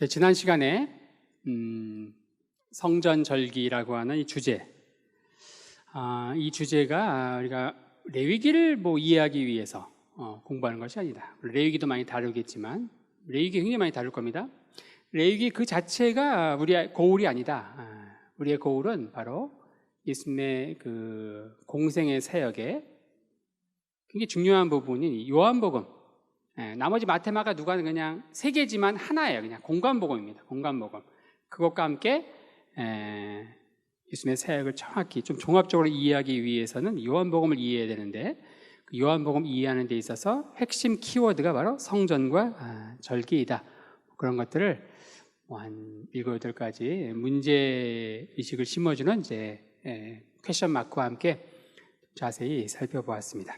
지난 시간에 성전절기라고 하는 이 주제, 이 주제가 우리가 레위기를 이해하기 위해서 공부하는 것이 아니다. 레위기도 많이 다루겠지만 레위기 굉장히 많이 다룰 겁니다. 레위기 그 자체가 우리의 고울이 아니다. 우리의 고울은 바로 예수님의 그 공생의 사역에 굉장히 중요한 부분인 요한복음. 나머지 마테마가 누가는 그냥 세 개지만 하나예요. 그냥 공관복음입니다. 공관복음. 그것과 함께 예수님의 사역을 정확히 좀 종합적으로 이해하기 위해서는 요한복음을 이해해야 되는데, 그 요한복음 이해하는 데 있어서 핵심 키워드가 바로 성전과 절기이다. 그런 것들을 한 7, 8가지 문제의식을 심어주는 이제 퀘션 마크와 함께 자세히 살펴보았습니다.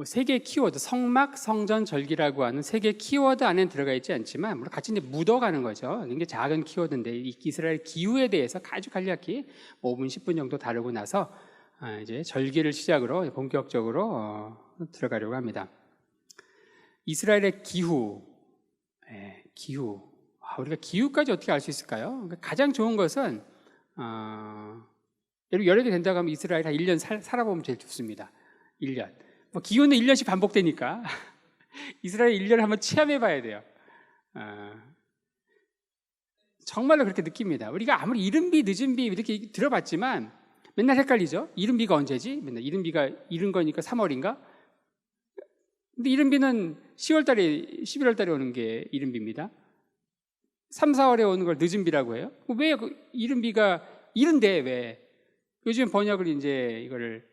세 개의 키워드, 성막, 성전, 절기라고 하는 세 개의 키워드 안에 들어가 있지 않지만 물론 같이 이제 묻어가는 거죠. 굉장히 작은 키워드인데 이 이스라엘 기후에 대해서 아주 간략히 5분, 10분 정도 다루고 나서 이제 절기를 시작으로 본격적으로 들어가려고 합니다. 이스라엘의 기후, 우리가 기후까지 어떻게 알 수 있을까요? 가장 좋은 것은 여러 개 된다고 하면 이스라엘 한 1년 살아보면 제일 좋습니다. 1년. 기후는 1년씩 반복되니까 이스라엘 1년을 한번 체험해 봐야 돼요. 정말로 그렇게 느낍니다. 우리가 아무리 이른비, 늦은비 이렇게 들어봤지만 맨날 헷갈리죠. 이른비가 언제지? 맨날 이른비가 이른 거니까 3월인가? 근데 이른비는 10월 달에, 11월 달에 오는 게 이른비입니다. 3, 4월에 오는 걸 늦은비라고 해요. 왜 이른비가 이른데 왜? 요즘 번역을 이제 이거를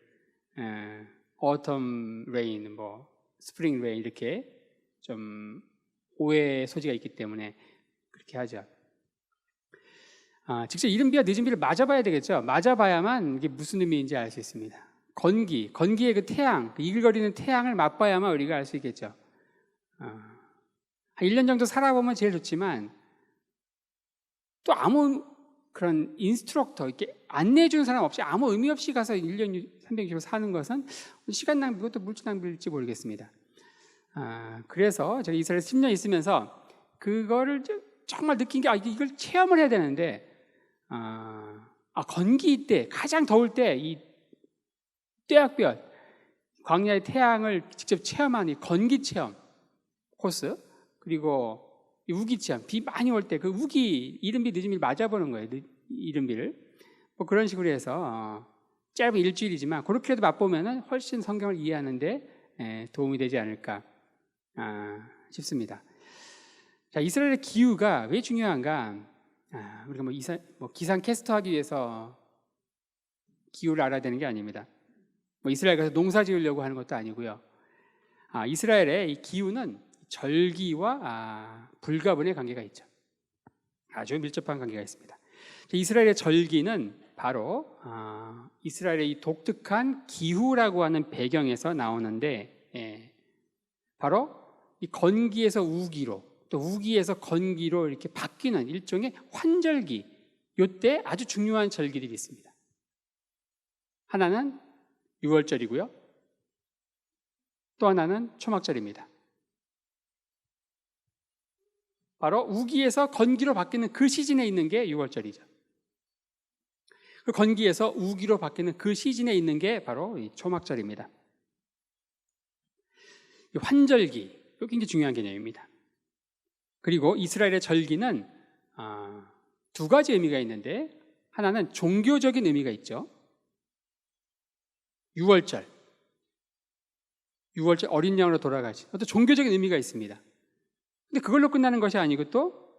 autumn rain, spring rain 이렇게 좀 오해 소지가 있기 때문에 그렇게 하죠. 직접 이른비와 늦은비를 맞아봐야 되겠죠. 맞아봐야만 이게 무슨 의미인지 알 수 있습니다. 건기의 그 태양, 그 이글거리는 태양을 맛봐야만 우리가 알 수 있겠죠. 한 1년 정도 살아보면 제일 좋지만 또 아무 그런 인스트럭터, 이렇게 안내해주는 사람 없이 아무 의미 없이 가서 1년 360일 사는 것은 시간 낭비고 또 물질 낭비일지 모르겠습니다. 그래서 제가 이스라엘에 10년 있으면서 그거를 정말 느낀 게 이걸 체험을 해야 되는데 건기 때, 가장 더울 때 이 떼약볕, 광야의 태양을 직접 체험하는 이 건기 체험 코스, 그리고 이 우기 체험, 비 많이 올 때 그 우기, 이른비, 늦은비를 맞아보는 거예요. 이른비를. 그런 식으로 해서 짧은 일주일이지만 그렇게라도 맛보면 훨씬 성경을 이해하는데 도움이 되지 않을까 싶습니다. 자, 이스라엘의 기후가 왜 중요한가? 우리가 기상 캐스터 하기 위해서 기후를 알아야 되는 게 아닙니다. 이스라엘 가서 농사 지으려고 하는 것도 아니고요. 이스라엘의 이 기후는 절기와 불가분의 관계가 있죠. 아주 밀접한 관계가 있습니다. 이스라엘의 절기는 바로 이스라엘의 이 독특한 기후라고 하는 배경에서 나오는데, 바로 이 건기에서 우기로, 또 우기에서 건기로 이렇게 바뀌는 일종의 환절기, 이때 아주 중요한 절기들이 있습니다. 하나는 6월절이고요. 또 하나는 초막절입니다. 바로 우기에서 건기로 바뀌는 그 시즌에 있는 게 6월절이죠. 그 건기에서 우기로 바뀌는 그 시즌에 있는 게 바로 이 초막절입니다. 이 환절기, 이거 굉장히 중요한 개념입니다. 그리고 이스라엘의 절기는 2가지 의미가 있는데, 하나는 종교적인 의미가 있죠. 6월절 어린 양으로 돌아가신 어떤 종교적인 의미가 있습니다. 근데 그걸로 끝나는 것이 아니고 또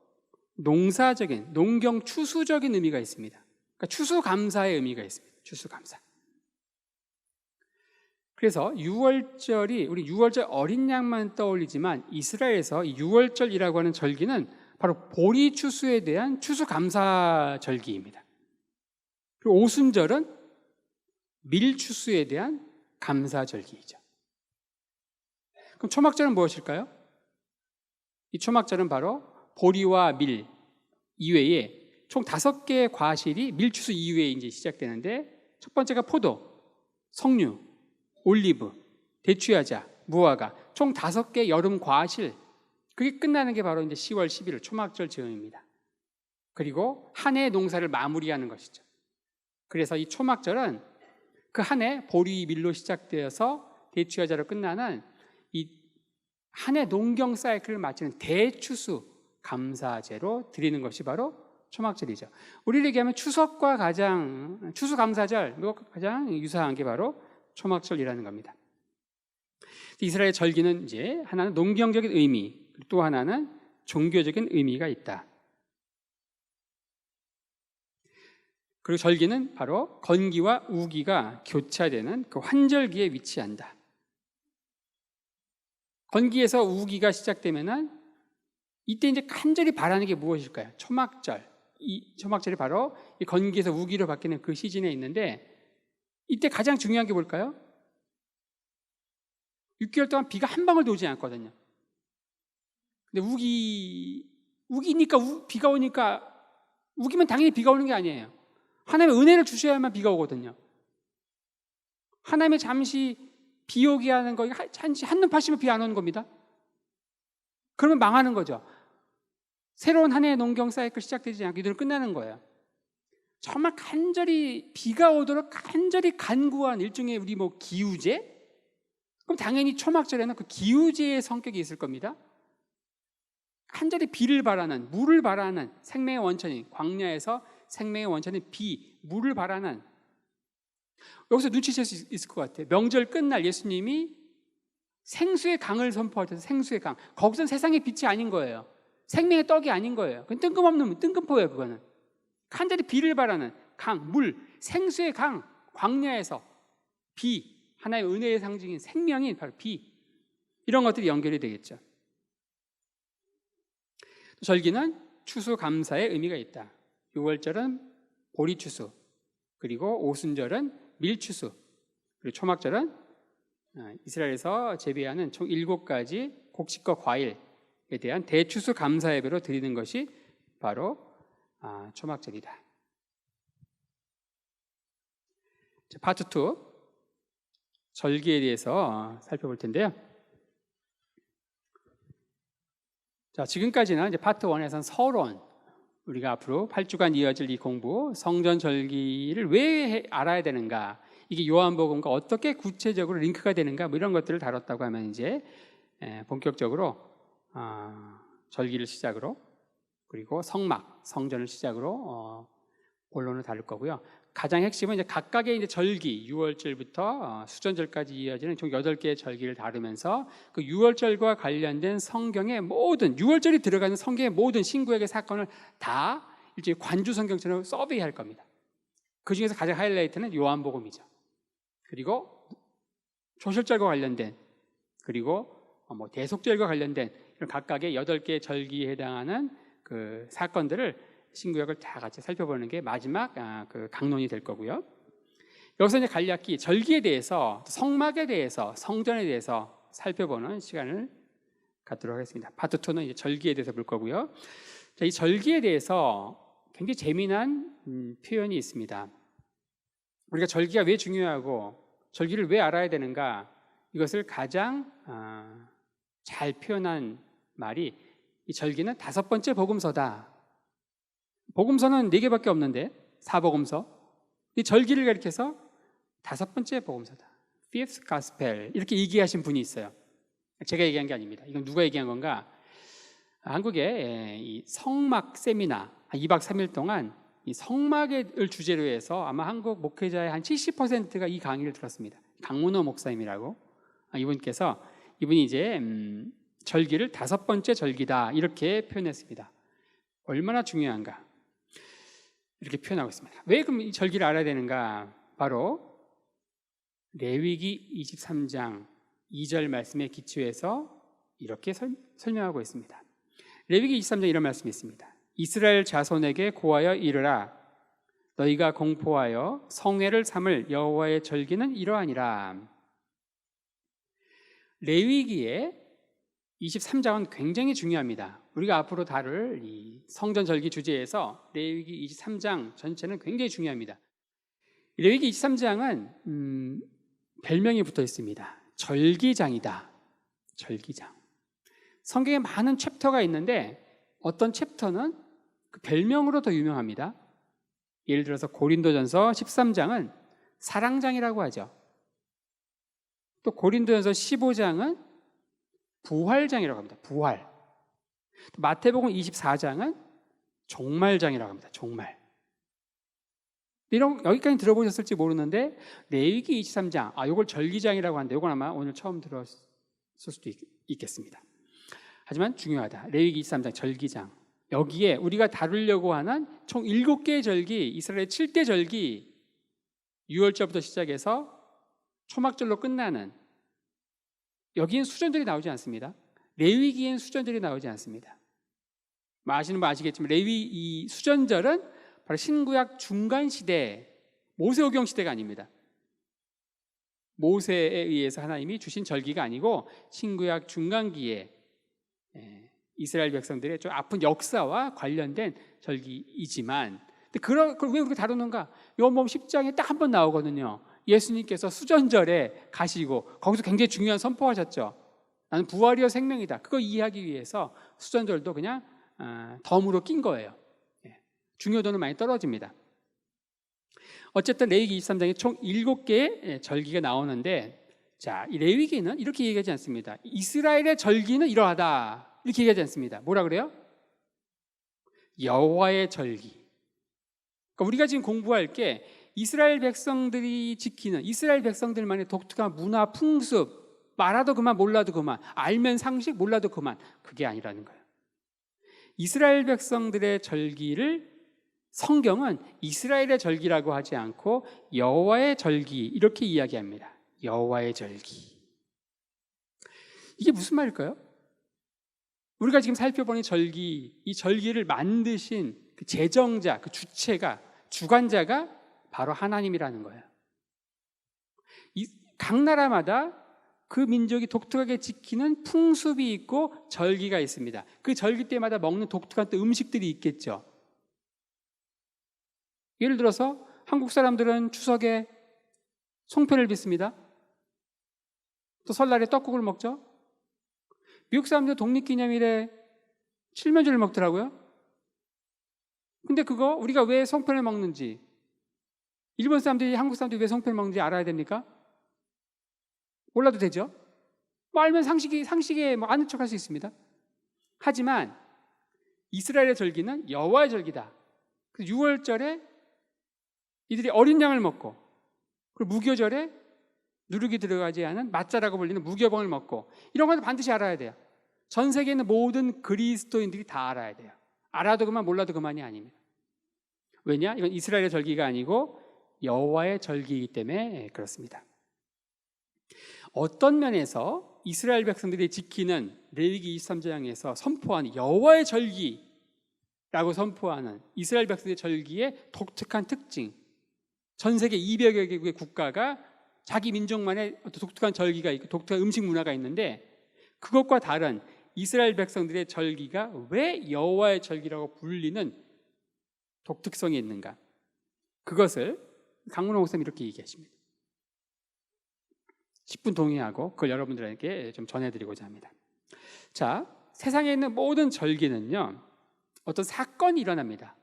농사적인, 농경 추수적인 의미가 있습니다. 그러니까 추수감사의 의미가 있습니다. 추수감사. 그래서 6월절이, 우리 6월절 어린 양만 떠올리지만 이스라엘에서 이 6월절이라고 하는 절기는 바로 보리 추수에 대한 추수감사 절기입니다. 그리고 오순절은 밀 추수에 대한 감사 절기이죠. 그럼 초막절은 무엇일까요? 이 초막절은 바로 보리와 밀 이외에 총 5개의 과실이 밀추수 이후에 이제 시작되는데, 첫 번째가 포도, 석류, 올리브, 대추야자, 무화과, 총 5개 여름 과실, 그게 끝나는 게 바로 이제 10월 11일 초막절 즈음입니다. 그리고 한 해의 농사를 마무리하는 것이죠. 그래서 이 초막절은 그 한 해 보리 밀로 시작되어서 대추여자로 끝나는 이 한 해 농경 사이클을 마치는 대추수 감사제로 드리는 것이 바로 초막절이죠. 우리를 얘기하면 추석과 추수감사절, 가장 유사한 게 바로 초막절이라는 겁니다. 이스라엘 절기는 이제 하나는 농경적인 의미, 또 하나는 종교적인 의미가 있다. 그리고 절기는 바로 건기와 우기가 교차되는 그 환절기에 위치한다. 건기에서 우기가 시작되면은 이때 이제 간절히 바라는 게 무엇일까요? 초막절. 이 초막절이 바로 이 건기에서 우기로 바뀌는 그 시즌에 있는데 이때 가장 중요한 게 뭘까요? 6개월 동안 비가 한 방울도 오지 않거든요. 근데 우기니까 비가 오니까 우기면 당연히 비가 오는 게 아니에요. 하나님의 은혜를 주셔야만 비가 오거든요. 하나님의 잠시 비 오게 하는 거 잠시 한눈 파시면 비 안 오는 겁니다. 그러면 망하는 거죠. 새로운 한 해의 농경 사이클 시작되지 않고 이대로 끝나는 거예요. 정말 간절히 비가 오도록 간절히 간구한 일종의 우리 기우제? 그럼 당연히 초막절에는 그 기우제의 성격이 있을 겁니다. 간절히 비를 바라는, 물을 바라는 생명의 원천인 광야에서 생명의 원천인 비, 물을 바라는. 여기서 눈치챌 수 있을 것 같아요. 명절 끝날 예수님이 생수의 강을 선포하셔서 생수의 강. 거기서는 세상의 빛이 아닌 거예요. 생명의 떡이 아닌 거예요. 그건 뜬금없는 뜬금포예요. 그거는 간절히 비를 바라는 강, 물, 생수의 강, 광야에서 비, 하나의 은혜의 상징인 생명인 바로 비, 이런 것들이 연결이 되겠죠. 절기는 추수감사의 의미가 있다. 6월절은 보리추수, 그리고 오순절은 밀추수, 그리고 초막절은 이스라엘에서 재배하는 총 7가지 곡식과 과일에 대한 대추수 감사 예배로 드리는 것이 바로 초막절이다. 파트 2, 절기에 대해서 살펴볼 텐데요. 자, 지금까지는 이제 파트 1에서는 서론, 우리가 앞으로 8주간 이어질 이 공부, 성전 절기를 왜 알아야 되는가, 이게 요한복음과 어떻게 구체적으로 링크가 되는가, 이런 것들을 다뤘다고 하면 이제 본격적으로 절기를 시작으로, 그리고 성막, 성전을 시작으로 본론을 다룰 거고요. 가장 핵심은 이제 각각의 이제 절기, 6월절부터 수전절까지 이어지는 총 8개의 절기를 다루면서 그 6월절과 관련된 성경의 모든, 6월절이 들어가는 성경의 모든 신구약의 사건을 다 일종의 관주 성경처럼 서베이할 겁니다. 그 중에서 가장 하이라이트는 요한복음이죠. 그리고 조실절과 관련된, 그리고 대속절과 관련된 이런 각각의 8개의 절기에 해당하는 그 사건들을 신구약을 다 같이 살펴보는 게 마지막 그 강론이 될 거고요. 여기서 이제 간략히 절기에 대해서, 성막에 대해서, 성전에 대해서 살펴보는 시간을 갖도록 하겠습니다. 파트 2는 이제 절기에 대해서 볼 거고요. 자, 이 절기에 대해서 굉장히 재미난 표현이 있습니다. 우리가 절기가 왜 중요하고 절기를 왜 알아야 되는가, 이것을 가장 잘 표현한 말이, 이 절기는 5번째 복음서다. 복음서는 4개밖에 없는데, 4복음서. 이 절기를 가리켜서 5번째 복음서다. Fifth Gospel, 이렇게 얘기하신 분이 있어요. 제가 얘기한 게 아닙니다. 이건 누가 얘기한 건가? 한국에 이 성막 세미나 2박 3일 동안 이 성막을 주제로 해서 아마 한국 목회자의 한 70%가 이 강의를 들었습니다. 강문호 목사님이라고, 이분이 이제 절기를 5번째 절기다, 이렇게 표현했습니다. 얼마나 중요한가, 이렇게 표현하고 있습니다. 왜 그럼 이 절기를 알아야 되는가? 바로 레위기 23장 2절 말씀에 기초해서 이렇게 설명하고 있습니다. 레위기 23장 이런 말씀이 있습니다. 이스라엘 자손에게 고하여 이르라, 너희가 공포하여 성회를 삼을 여호와의 절기는 이러하니라. 레위기의 23장은 굉장히 중요합니다. 우리가 앞으로 다룰 이 성전 절기 주제에서 레위기 23장 전체는 굉장히 중요합니다. 레위기 23장은 별명이 붙어 있습니다. 절기장이다. 절기장. 성경에 많은 챕터가 있는데 어떤 챕터는 그 별명으로 더 유명합니다. 예를 들어서 고린도전서 13장은 사랑장이라고 하죠. 또 고린도전서 15장은 부활장이라고 합니다. 부활. 또 마태복음 24장은 종말장이라고 합니다. 종말. 이런 여기까지 들어보셨을지 모르는데 레위기 23장, 이걸 절기장이라고 하는데 이건 아마 오늘 처음 들었을 수도 있겠습니다. 하지만 중요하다. 레위기 23장 절기장. 여기에 우리가 다루려고 하는 총 7개의 절기, 이스라엘의 7대 절기, 6월절부터 시작해서 초막절로 끝나는, 여기엔 수전들이 나오지 않습니다. 레위기엔 수전들이 나오지 않습니다. 아시는 분 아시겠지만 레위 이 수전절은 바로 신구약 중간 시대, 모세오경 시대가 아닙니다. 모세에 의해서 하나님이 주신 절기가 아니고 신구약 중간기에 이스라엘 백성들의 좀 아픈 역사와 관련된 절기이지만, 그걸 왜 우리가 다루는가? 요한복음 10장에 딱 한 번 나오거든요. 예수님께서 수전절에 가시고 거기서 굉장히 중요한 선포하셨죠. 나는 부활이요 생명이다. 그거 이해하기 위해서 수전절도 그냥 덤으로 낀 거예요. 중요도는 많이 떨어집니다. 어쨌든 레위기 23장에 총 7개의 절기가 나오는데, 자, 이 레위기는 이렇게 얘기하지 않습니다. 이스라엘의 절기는 이러하다 이렇게 얘기하지 않습니다. 뭐라 그래요? 여호와의 절기. 그러니까 우리가 지금 공부할 게 이스라엘 백성들이 지키는 이스라엘 백성들만의 독특한 문화, 풍습, 말아도 그만 몰라도 그만, 알면 상식 몰라도 그만, 그게 아니라는 거예요. 이스라엘 백성들의 절기를 성경은 이스라엘의 절기라고 하지 않고 여호와의 절기 이렇게 이야기합니다. 여호와의 절기. 이게 무슨 말일까요? 우리가 지금 살펴보는 절기, 이 절기를 만드신 그 제정자, 그 주체가, 주관자가 바로 하나님이라는 거예요. 각 나라마다 그 민족이 독특하게 지키는 풍습이 있고 절기가 있습니다. 그 절기 때마다 먹는 독특한 또 음식들이 있겠죠. 예를 들어서 한국 사람들은 추석에 송편을 빚습니다. 또 설날에 떡국을 먹죠. 미국 사람들은 독립기념일에 칠면조를 먹더라고요. 근데 그거 우리가 왜 송편을 먹는지, 일본 사람들이 한국 사람들이 왜 송편을 먹는지 알아야 됩니까? 몰라도 되죠. 뭐 알면 상식에 뭐 아는 척할 수 있습니다. 하지만 이스라엘의 절기는 여호와의 절기다. 6월절에 이들이 어린 양을 먹고, 그리고 무교절에 누룩이 들어가지 않은 마짜라고 불리는 무교병을 먹고, 이런 것도 반드시 알아야 돼요. 전 세계에 있는 모든 그리스도인들이 다 알아야 돼요. 알아도 그만 몰라도 그만이 아닙니다. 왜냐? 이건 이스라엘의 절기가 아니고 여호와의 절기이기 때문에 그렇습니다. 어떤 면에서 이스라엘 백성들이 지키는 레위기 23장에서 선포한 여호와의 절기라고 선포하는 이스라엘 백성들의 절기의 독특한 특징, 전 세계 200여 개국의 국가가 자기 민족만의 독특한 절기가 있고 독특한 음식 문화가 있는데, 그것과 다른 이스라엘 백성들의 절기가 왜 여호와의 절기라고 불리는 독특성이 있는가? 그것을 강문호 목사님이 이렇게 얘기하십니다. 10분 동의하고 그걸 여러분들에게 좀 전해드리고자 합니다. 자, 세상에 있는 모든 절기는요, 어떤 사건이 일어납니다.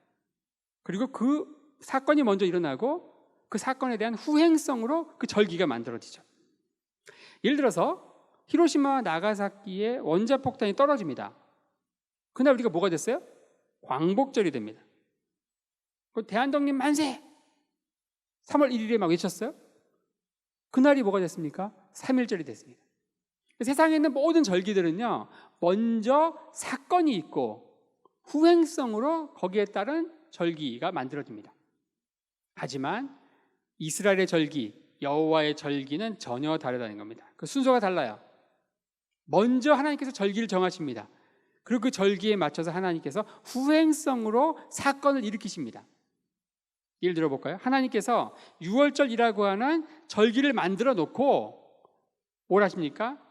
그리고 그 사건이 먼저 일어나고 그 사건에 대한 후행성으로 그 절기가 만들어지죠. 예를 들어서 히로시마와 나가사키에 원자폭탄이 떨어집니다. 그날 우리가 뭐가 됐어요? 광복절이 됩니다. 대한독립 만세! 3월 1일에 막 외쳤어요. 그날이 뭐가 됐습니까? 3.1절이 됐습니다. 세상에 있는 모든 절기들은요, 먼저 사건이 있고 후행성으로 거기에 따른 절기가 만들어집니다. 하지만 이스라엘의 절기, 여호와의 절기는 전혀 다르다는 겁니다. 그 순서가 달라요. 먼저 하나님께서 절기를 정하십니다. 그리고 그 절기에 맞춰서 하나님께서 후행성으로 사건을 일으키십니다. 예를 들어볼까요? 하나님께서 6월절이라고 하는 절기를 만들어 놓고 뭘 하십니까?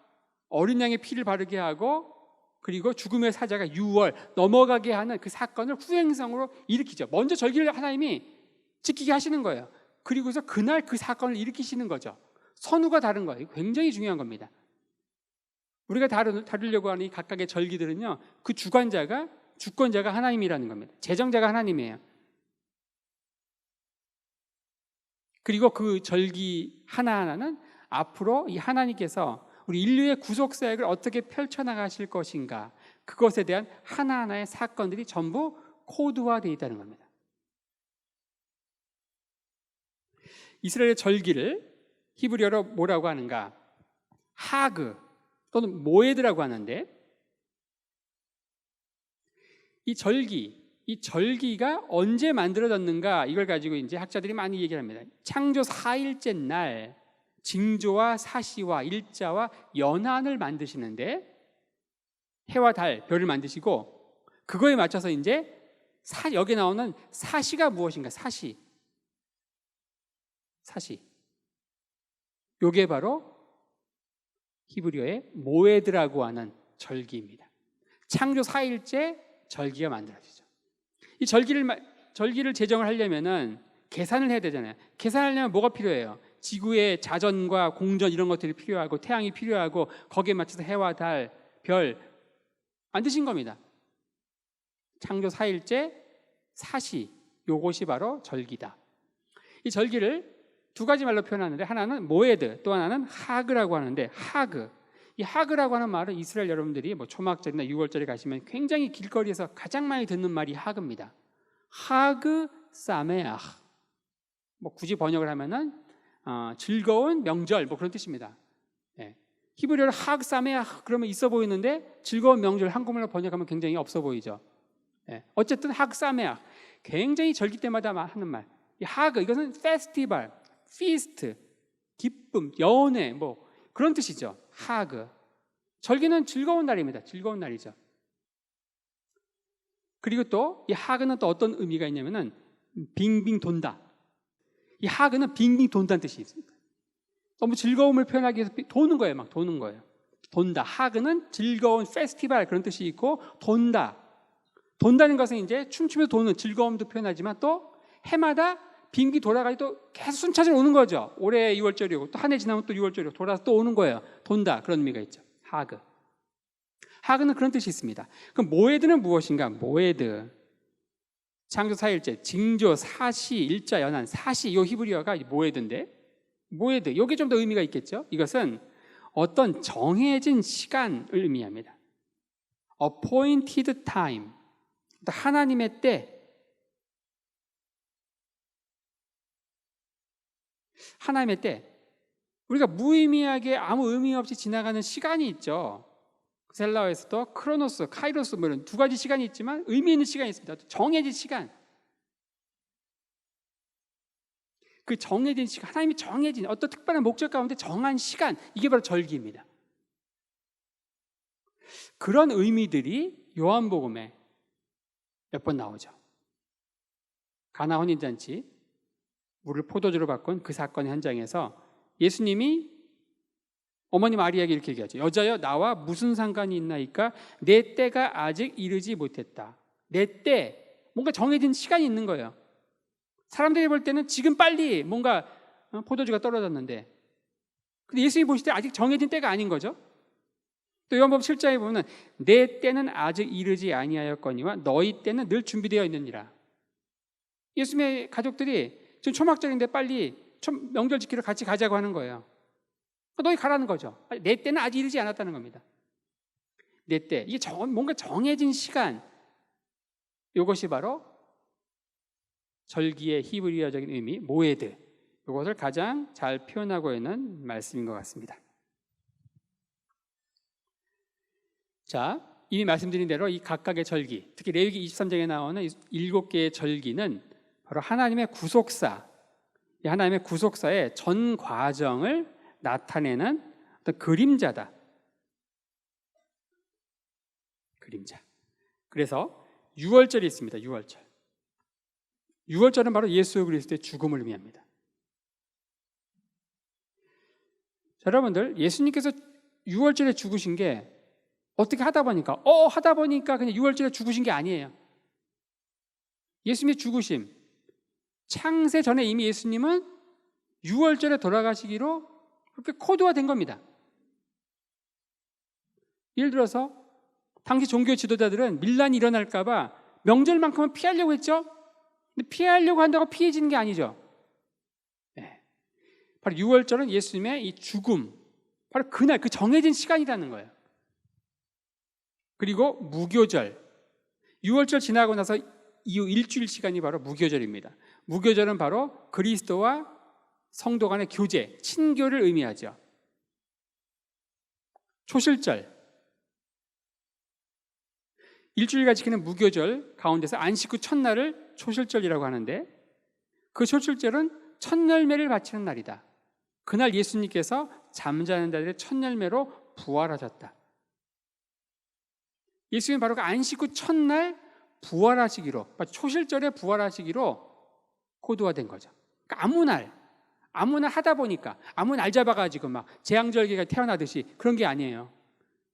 어린 양의 피를 바르게 하고, 그리고 죽음의 사자가 6월 넘어가게 하는 그 사건을 후행성으로 일으키죠. 먼저 절기를 하나님이 지키게 하시는 거예요. 그리고서 그날 그 사건을 일으키시는 거죠. 선후가 다른 거예요. 굉장히 중요한 겁니다. 우리가 다루려고 하는 이 각각의 절기들은요, 그 주권자가 하나님이라는 겁니다. 제정자가 하나님이에요. 그리고 그 절기 하나하나는 앞으로 이 하나님께서 우리 인류의 구속 사역을 어떻게 펼쳐나가실 것인가, 그것에 대한 하나하나의 사건들이 전부 코드화되어 있다는 겁니다. 이스라엘의 절기를 히브리어로 뭐라고 하는가? 하그 또는 모에드라고 하는데, 이 절기가 언제 만들어졌는가, 이걸 가지고 이제 학자들이 많이 얘기를 합니다. 창조 4일째 날 징조와 사시와 일자와 연한을 만드시는데, 해와 달, 별을 만드시고 그거에 맞춰서 이제 여기에 나오는 사시가 무엇인가? 사시. 요게 바로 히브리어의 모에드라고 하는 절기입니다. 창조 4일째 절기가 만들어지죠. 이 절기를 제정을 하려면은 계산을 해야 되잖아요. 계산하려면 뭐가 필요해요? 지구의 자전과 공전 이런 것들이 필요하고 태양이 필요하고 거기에 맞춰서 해와 달, 별 만드신 겁니다. 창조 4일째 사시, 요것이 바로 절기다. 이 절기를 두 가지 말로 표현하는데, 하나는 모에드, 또 하나는 하그라고 하는데, 이 하그라고 하는 말은 이스라엘 여러분들이 뭐 초막절이나 유월절에 가시면 굉장히 길거리에서 가장 많이 듣는 말이 하그입니다. 하그 사메ach. 뭐 굳이 번역을 하면은 즐거운 명절 뭐 그런 뜻입니다. 히브리어로 하그 사메ach 그러면 있어 보이는데, 즐거운 명절 한국말로 번역하면 굉장히 없어 보이죠. 어쨌든 하그 사메ach, 굉장히 절기 때마다 하는 말. 이 하그, 이것은 페스티벌, 피스트, 기쁨, 연회 뭐 그런 뜻이죠. 하그. 절기는 즐거운 날입니다. 즐거운 날이죠. 그리고 또 이 하그는 또 어떤 의미가 있냐면은 빙빙 돈다. 이 하그는 빙빙 돈다는 뜻이 있습니다. 너무 즐거움을 표현하기 위해서 도는 거예요. 막 도는 거예요. 돈다. 하그는 즐거운 페스티벌 그런 뜻이 있고, 돈다는 것은 이제 춤추며 도는 즐거움도 표현하지만, 또 해마다 빙빙 돌아가니 또 계속 순차적으로 오는 거죠. 올해 6월절이고 또 한 해 지나면 또 6월절이고 돌아서 또 오는 거예요. 돈다, 그런 의미가 있죠. 하그는 그런 뜻이 있습니다. 그럼 모에드는 무엇인가? 모에드, 창조 4일째, 징조, 사시, 일자, 연한, 사시, 요 히브리어가 모에드인데, 모에드, 요게 좀 더 의미가 있겠죠. 이것은 어떤 정해진 시간을 의미합니다. appointed time, 하나님의 때. 하나님의 때. 우리가 무의미하게 아무 의미 없이 지나가는 시간이 있죠. 헬라어에서도 크로노스, 카이로스 뭐 이런 두 가지 시간이 있지만 의미 있는 시간이 있습니다. 정해진 시간. 그 정해진 시간, 하나님이 정해진 어떤 특별한 목적 가운데 정한 시간, 이게 바로 절기입니다. 그런 의미들이 요한복음에 몇 번 나오죠. 가나 혼인잔치, 물을 포도주로 바꾼 그 사건의 현장에서 예수님이 어머니 마리아에게 이렇게 얘기하죠. 여자여, 나와 무슨 상관이 있나이까? 내 때가 아직 이르지 못했다. 내 때, 뭔가 정해진 시간이 있는 거예요. 사람들이 볼 때는 지금 빨리 뭔가 포도주가 떨어졌는데, 근데 예수님이 보실 때 아직 정해진 때가 아닌 거죠. 또 요한복음 7장에 보면 내 때는 아직 이르지 아니하였거니와 너희 때는 늘 준비되어 있느니라. 예수님의 가족들이 지금 초막절인데 빨리 명절 지키러 같이 가자고 하는 거예요. 너희 가라는 거죠. 내 때는 아직 이르지 않았다는 겁니다. 내 때, 이게 뭔가 정해진 시간, 이것이 바로 절기의 히브리어적인 의미 모에드, 이것을 가장 잘 표현하고 있는 말씀인 것 같습니다. 자, 이미 말씀드린 대로 이 각각의 절기, 특히 레위기 23장에 나오는 7개의 절기는 바로 하나님의 구속사, 하나님의 구속사의 전 과정을 나타내는 어떤 그림자다. 그림자. 그래서 6월절이 있습니다. 6월절. 6월절은 바로 예수 그리스도의 죽음을 의미합니다. 자, 여러분들, 예수님께서 6월절에 죽으신 게 어떻게 하다 보니까 그냥 6월절에 죽으신 게 아니에요. 예수님의 죽으심, 창세 전에 이미 예수님은 6월절에 돌아가시기로 그렇게 코드화된 겁니다. 예를 들어서 당시 종교 지도자들은 밀란이 일어날까 봐 명절만큼은 피하려고 했죠. 근데 피하려고 한다고 피해지는 게 아니죠. 네. 바로 6월절은 예수님의 이 죽음, 바로 그날 그 정해진 시간이라는 거예요. 그리고 무교절, 6월절 지나고 나서 이후 일주일 시간이 바로 무교절입니다. 무교절은 바로 그리스도와 성도 간의 교제, 친교를 의미하죠. 초실절, 일주일간 지키는 무교절 가운데서 안식 후 첫날을 초실절이라고 하는데, 그 초실절은 첫 열매를 바치는 날이다. 그날 예수님께서 잠자는 자들의 첫 열매로 부활하셨다. 예수님은 바로 그 안식 후 첫날 부활하시기로, 초실절에 부활하시기로 코드화된 거죠. 그러니까 아무 날 하다 보니까, 아무 날 잡아가지고 막 재앙절개가 태어나듯이 그런 게 아니에요.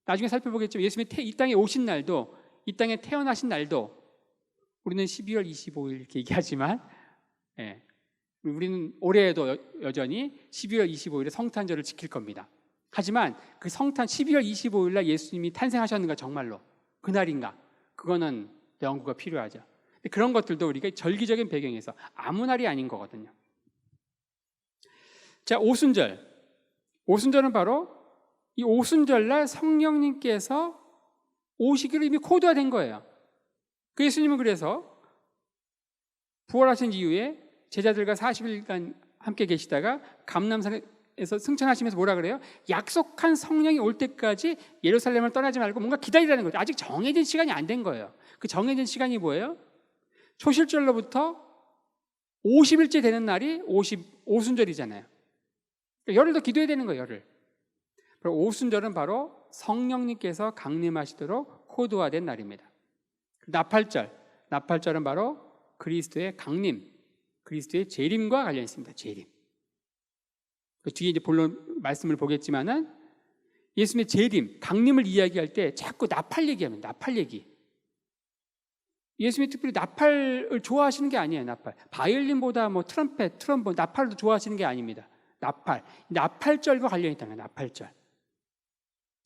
나중에 살펴보겠지만 예수님이 이 땅에 오신 날도, 이 땅에 태어나신 날도, 우리는 12월 25일 이렇게 얘기하지만, 우리는 올해에도 여전히 12월 25일에 성탄절을 지킬 겁니다. 하지만 그 성탄 12월 25일 날 예수님이 탄생하셨는가, 정말로 그날인가, 그거는 연구가 필요하죠. 그런 것들도 우리가 절기적인 배경에서 아무 날이 아닌 거거든요. 자, 오순절은 바로 이 오순절날 성령님께서 오시기로 이미 코드화된 거예요. 그 예수님은 그래서 부활하신 이후에 제자들과 40일간 함께 계시다가 감람산에서 승천하시면서 뭐라 그래요? 약속한 성령이 올 때까지 예루살렘을 떠나지 말고 뭔가 기다리라는 거죠. 아직 정해진 시간이 안 된 거예요. 그 정해진 시간이 뭐예요? 초실절로부터 50일째 되는 날이 오순절이잖아요. 그러니까 열흘 더 기도해야 되는 거예요, 열흘. 오순절은 바로 성령님께서 강림하시도록 코드화된 날입니다. 나팔절은 바로 그리스도의 강림, 그리스도의 재림과 관련 있습니다. 재림. 그 뒤에 이제 본론 말씀을 보겠지만은 예수님의 재림, 강림을 이야기할 때 자꾸 나팔 얘기합니다. 나팔 얘기. 예수님이 특별히 나팔을 좋아하시는 게 아니에요. 나팔. 바이올린보다 뭐 트럼펫, 트럼본, 나팔도 좋아하시는 게 아닙니다. 나팔절과 관련이 있다는 거예요. 나팔절.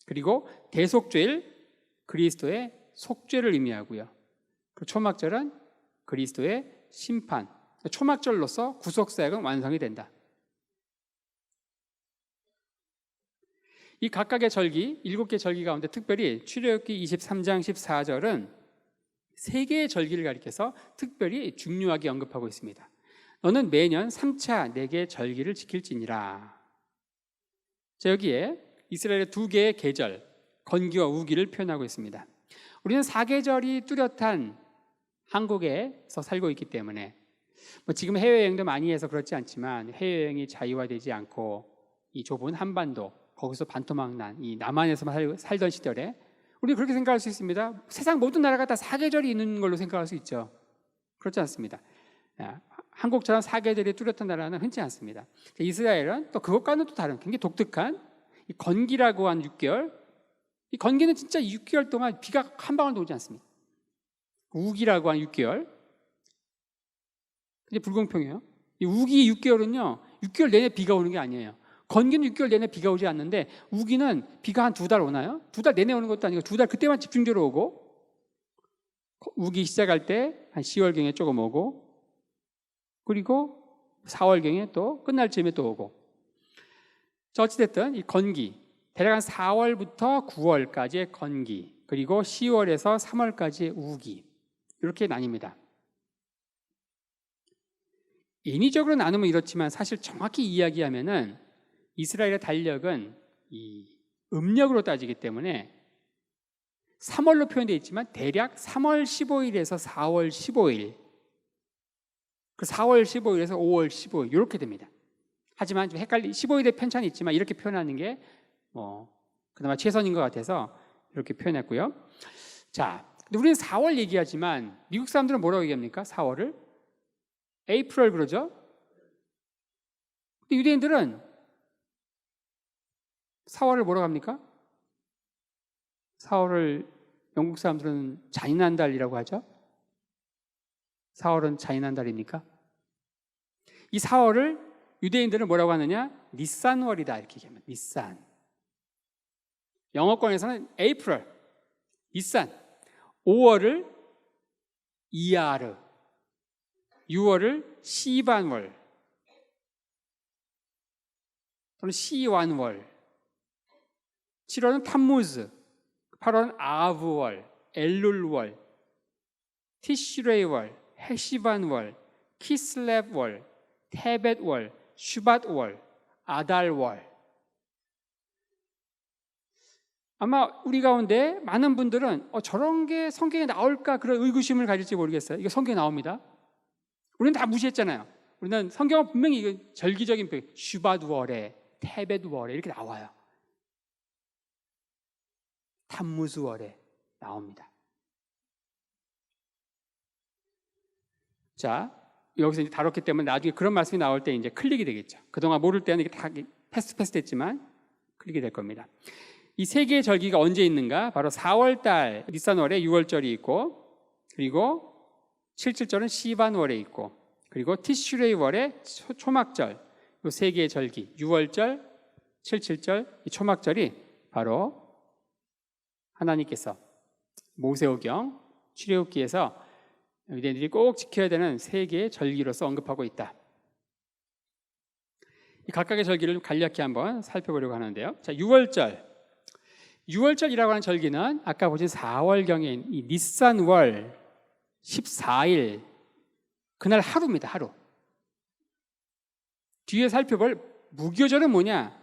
그리고 대속죄일, 그리스도의 속죄를 의미하고요. 그 초막절은 그리스도의 심판, 초막절로서 구속사역은 완성이 된다. 이 각각의 절기, 7개 절기 가운데 특별히 출애굽기 23장 14절은 3개의 절기를 가리켜서 특별히 중요하게 언급하고 있습니다. 너는 매년 3차 4개의 절기를 지킬지니라. 자, 여기에 이스라엘의 2개의 계절, 건기와 우기를 표현하고 있습니다. 우리는 4계절이 뚜렷한 한국에서 살고 있기 때문에 지금 해외여행도 많이 해서 그렇지 않지만 해외여행이 자유화되지 않고 이 좁은 한반도, 거기서 반토막 난 이 남한에서만 살던 시절에 우리는 그렇게 생각할 수 있습니다. 세상 모든 나라가 다 4계절이 있는 걸로 생각할 수 있죠. 그렇지 않습니다. 한국처럼 4계절이 뚜렷한 나라는 흔치 않습니다. 이스라엘은 또 그것과는 또 다른 굉장히 독특한 이 건기라고 한 6개월, 이 건기는 진짜 6개월 동안 비가 한 방울도 오지 않습니다. 우기라고 한 6개월, 근데 불공평해요. 이 우기 6개월은요 6개월 내내 비가 오는 게 아니에요. 건기는 6개월 내내 비가 오지 않는데 우기는 비가 한 2달 오나요? 2달 내내 오는 것도 아니고 2달 그때만 집중적으로 오고, 우기 시작할 때 한 10월경에 조금 오고, 그리고 4월경에 또 끝날 즈음에 또 오고. 자, 어찌됐든 이 건기, 대략 한 4월부터 9월까지의 건기, 그리고 10월에서 3월까지의 우기, 이렇게 나뉩니다. 인위적으로 나누면 이렇지만 사실 정확히 이야기하면은 이스라엘의 달력은 이 음력으로 따지기 때문에 3월로 표현되어 있지만 대략 3월 15일에서 4월 15일, 그 4월 15일에서 5월 15일 이렇게 됩니다. 하지만 좀 15일의 편차는 있지만 이렇게 표현하는 게 그나마 최선인 것 같아서 이렇게 표현했고요. 자, 근데 우리는 4월 얘기하지만 미국 사람들은 뭐라고 얘기합니까? 4월을 에이프럴 그러죠. 근데 유대인들은 4월을 뭐라고 합니까? 4월을 영국 사람들은 잔인한 달이라고 하죠. 4월은 잔인한 달입니까? 이 4월을 유대인들은 뭐라고 하느냐? 니산월이다 이렇게 얘기합니다. 니산. 영어권에서는 April, 니산, 5월을 이야르, 6월을 시반월 또는 시완월, 7월은 탐무즈, 8월은 아브월, 엘룰월, 티슈레이월, 헤시반월, 키슬랩월, 테벳월, 슈밧월, 아달월. 아마 우리 가운데 많은 분들은 저런 게 성경에 나올까 그런 의구심을 가질지 모르겠어요. 이거 성경에 나옵니다. 우리는 다 무시했잖아요. 우리는 성경은 분명히 이거 절기적인 표현, 슈밧월에, 테벳월에 이렇게 나와요. 탐무즈월에 나옵니다. 자, 여기서 이제 다뤘기 때문에 나중에 그런 말씀이 나올 때 이제 클릭이 되겠죠. 그동안 모를 때는 이게 다 패스트 됐지만 클릭이 될 겁니다. 이 세 개의 절기가 언제 있는가? 바로 4월달 니산월에 6월절이 있고, 그리고 77절은 시반월에 있고, 그리고 티슈레이월에 초막절, 이 세 개의 절기 6월절, 77절, 이 초막절이 바로 하나님께서 모세오경, 출애굽기에서 너희들이 꼭 지켜야 되는 세 개의 절기로서 언급하고 있다. 이 각각의 절기를 간략히 한번 살펴보려고 하는데요. 자, 6월절이라고 하는 절기는 아까 보신 4월경에 이 니산월 14일 그날 하루입니다. 하루. 뒤에 살펴볼 무교절은 뭐냐?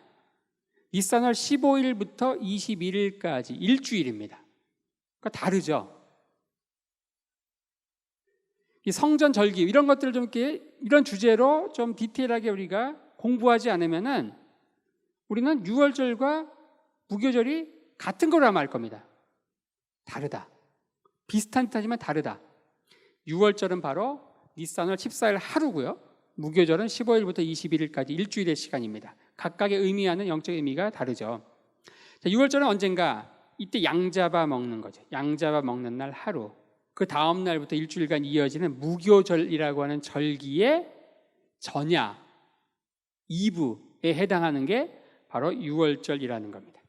니산월 15일부터 21일까지 일주일입니다. 그러니까 다르죠. 이 성전 절기 이런 것들을 좀 이렇게 이런 주제로 좀 디테일하게 우리가 공부하지 않으면은 우리는 6월절과 무교절이 같은 거로 말 겁니다. 다르다. 비슷한 듯하지만 다르다. 6월절은 바로 니산월 14일 하루고요. 무교절은 15일부터 21일까지 일주일의 시간입니다. 각각의 의미하는 영적 의미가 다르죠. 자, 6월절은 언젠가? 이때 양 잡아 먹는 거죠. 양 잡아 먹는 날 하루. 그 다음 날부터 일주일간 이어지는 무교절이라고 하는 절기의 전야, 이브에 해당하는 게 바로 6월절이라는 겁니다.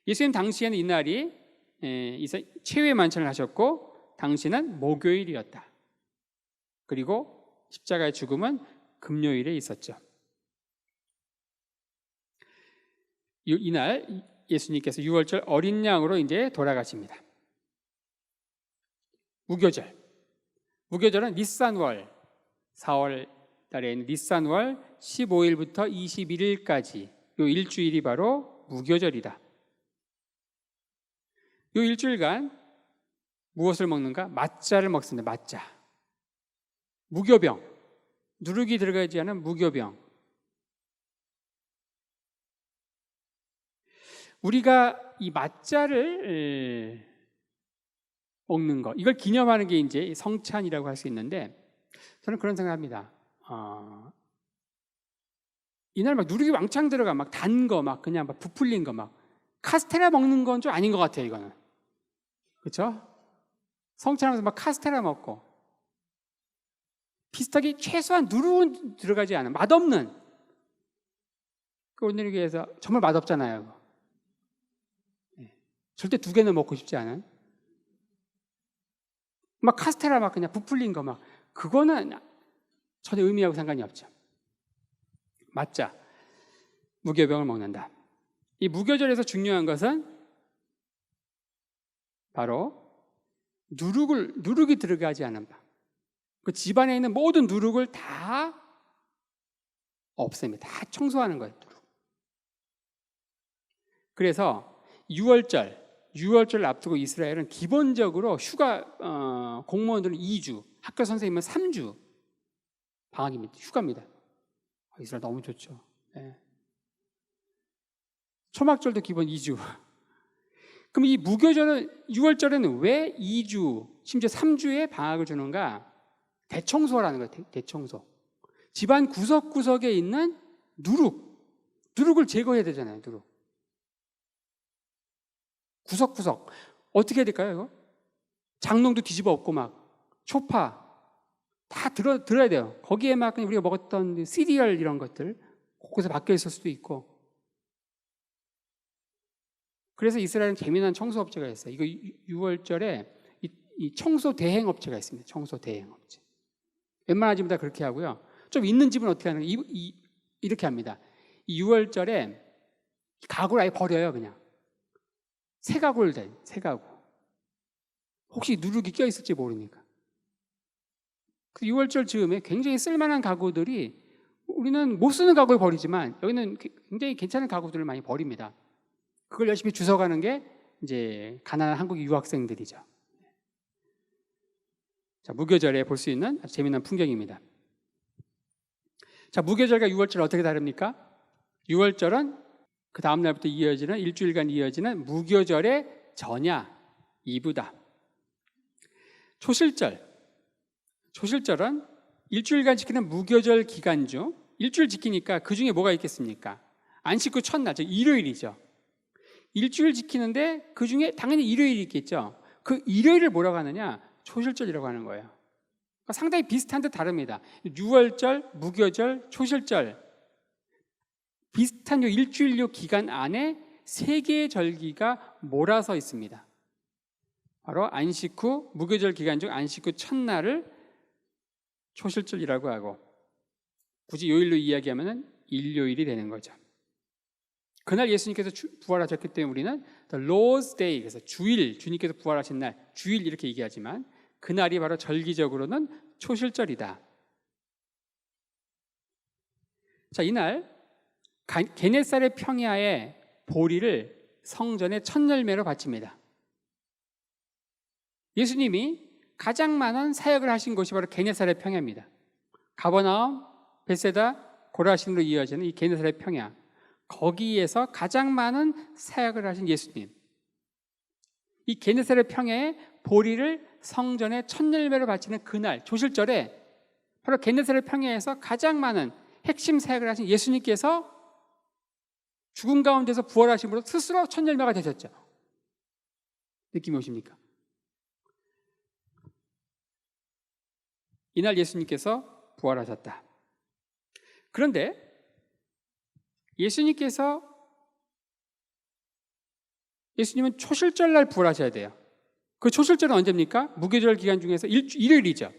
예수님 당시에는 이날이 최후의 만찬을 하셨고 당시는 목요일이었다. 그리고 십자가의 죽음은 금요일에 있었죠. 이날 예수님께서 6월절 어린 양으로 이제 돌아가십니다. 무교절은 니산월 4월 달에 있는 니산월 15일부터 21일까지 이 일주일이 바로 무교절이다. 이 일주일간 무엇을 먹는가? 맞자를 먹습니다. 맞자. 무교병. 누룩이 들어가지 않은 무교병. 우리가 이 맞자를 먹는 것, 이걸 기념하는 게 이제 성찬이라고 할 수 있는데 저는 그런 생각합니다. 이날 막 누룩이 왕창 들어가 막 단 거 막 그냥 막 부풀린 거 막 카스테라 먹는 건 좀 아닌 것 같아요. 이거는 그렇죠? 성찬하면서 막 카스테라 먹고 비슷하게 최소한 누룩은 들어가지 않은 맛없는 그 오늘 교회에서 정말 맛없잖아요. 절대 두 개는 먹고 싶지 않은 막 카스테라 막 그냥 부풀린 거 막 그거는 전혀 의미하고 상관이 없죠. 맞자 무교병을 먹는다. 이 무교절에서 중요한 것은 바로 누룩이 들어가지 않은 바. 그 집안에 있는 모든 누룩을 다 없앱니다. 다 청소하는 거예요. 누룩. 그래서 6월절 앞두고 이스라엘은 기본적으로 휴가 공무원들은 2주, 학교 선생님은 3주 방학입니다. 휴가입니다. 이스라엘 너무 좋죠. 네. 초막절도 기본 2주. 그럼 이 무교절은 6월절에는 왜 2주, 심지어 3주의 방학을 주는가? 대청소라는 거예요. 대청소. 집안 구석구석에 있는 누룩을 제거해야 되잖아요. 누룩. 구석구석. 어떻게 해야 될까요? 이거? 장롱도 뒤집어 엎고 막 소파 다 들어야 돼요. 거기에 막 우리가 먹었던 시리얼 이런 것들 곳곳에 박혀 있을 수도 있고 그래서 이스라엘은 재미난 청소업체가 있어요. 이거 6월절에 이 청소 대행업체가 있습니다. 청소 대행업체. 웬만한 집은 다 그렇게 하고요. 좀 있는 집은 어떻게 하는 거예요? 이렇게 합니다. 이 6월절에 가구를 아예 버려요. 그냥 새 가구를 대, 새 가구. 혹시 누룩이 껴있을지 모르니까. 그 6월절 즈음에 굉장히 쓸만한 가구들이, 우리는 못 쓰는 가구를 버리지만 여기는 굉장히 괜찮은 가구들을 많이 버립니다. 그걸 열심히 주워가는 게 이제 가난한 한국 유학생들이죠. 자, 무교절에 볼 수 있는 아주 재미난 풍경입니다. 자, 무교절과 6월절 어떻게 다릅니까? 6월절은 그 다음 날부터 이어지는, 일주일간 이어지는 무교절의 전야, 이브다. 초실절은 일주일간 지키는 무교절 기간 중, 일주일 지키니까 그 중에 뭐가 있겠습니까? 안식 후 첫날, 즉 일요일이죠. 일주일 지키는데 그 중에 당연히 일요일이 있겠죠. 그 일요일을 뭐라고 하느냐? 초실절이라고 하는 거예요. 그러니까 상당히 비슷한 듯 다릅니다. 6월절, 무교절, 초실절, 비슷한 요 일주일요 기간 안에 세 개의 절기가 몰아서 있습니다. 바로 안식 후, 무교절 기간 중 안식 후 첫날을 초실절이라고 하고, 굳이 요일로 이야기하면 일요일이 되는 거죠. 그날 예수님께서 부활하셨기 때문에 우리는 The Lord's Day, 그래서 주일, 주님께서 부활하신 날, 주일 이렇게 얘기하지만 그날이 바로 절기적으로는 초실절이다. 자, 이날 게네사렛 평야의 보리를 성전의 첫 열매로 바칩니다. 예수님이 가장 많은 사역을 하신 곳이 바로 게네사렛 평야입니다. 가버나움, 벳세다, 고라신으로 이어지는 이 게네사렛 평야, 거기에서 가장 많은 사역을 하신 예수님, 이 게네사렛 평야의 보리를 성전의 첫 열매로 바치는 그날 초실절에 바로 게네사렛 평야에서 가장 많은 핵심 사역을 하신 예수님께서 죽은 가운데서 부활하심으로 스스로 첫 열매가 되셨죠. 느낌이 오십니까? 이날 예수님께서 부활하셨다. 그런데 예수님은 초실절날 부활하셔야 돼요. 그 초실절은 언제입니까? 무교절 기간 중에서 일요일이죠.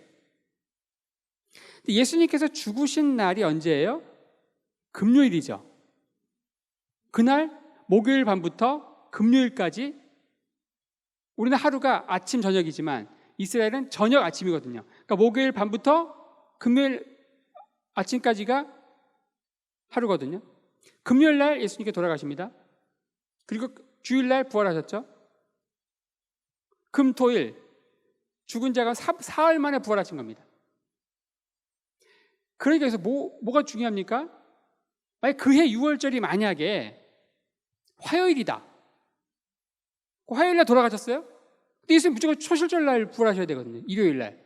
예수님께서 죽으신 날이 언제예요? 금요일이죠. 그날 목요일 밤부터 금요일까지, 우리는 하루가 아침 저녁이지만 이스라엘은 저녁 아침이거든요. 그러니까 목요일 밤부터 금요일 아침까지가 하루거든요. 금요일 날 예수님께 돌아가십니다. 그리고 주일 날 부활하셨죠. 금, 토, 일, 죽은 자가 사흘 만에 부활하신 겁니다. 그러니까 여기서 뭐가 중요합니까? 만약 그해 6월절이 만약에 화요일이다. 화요일 날 돌아가셨어요? 근데 예수님 무조건 초실절 날 부활하셔야 되거든요. 일요일 날.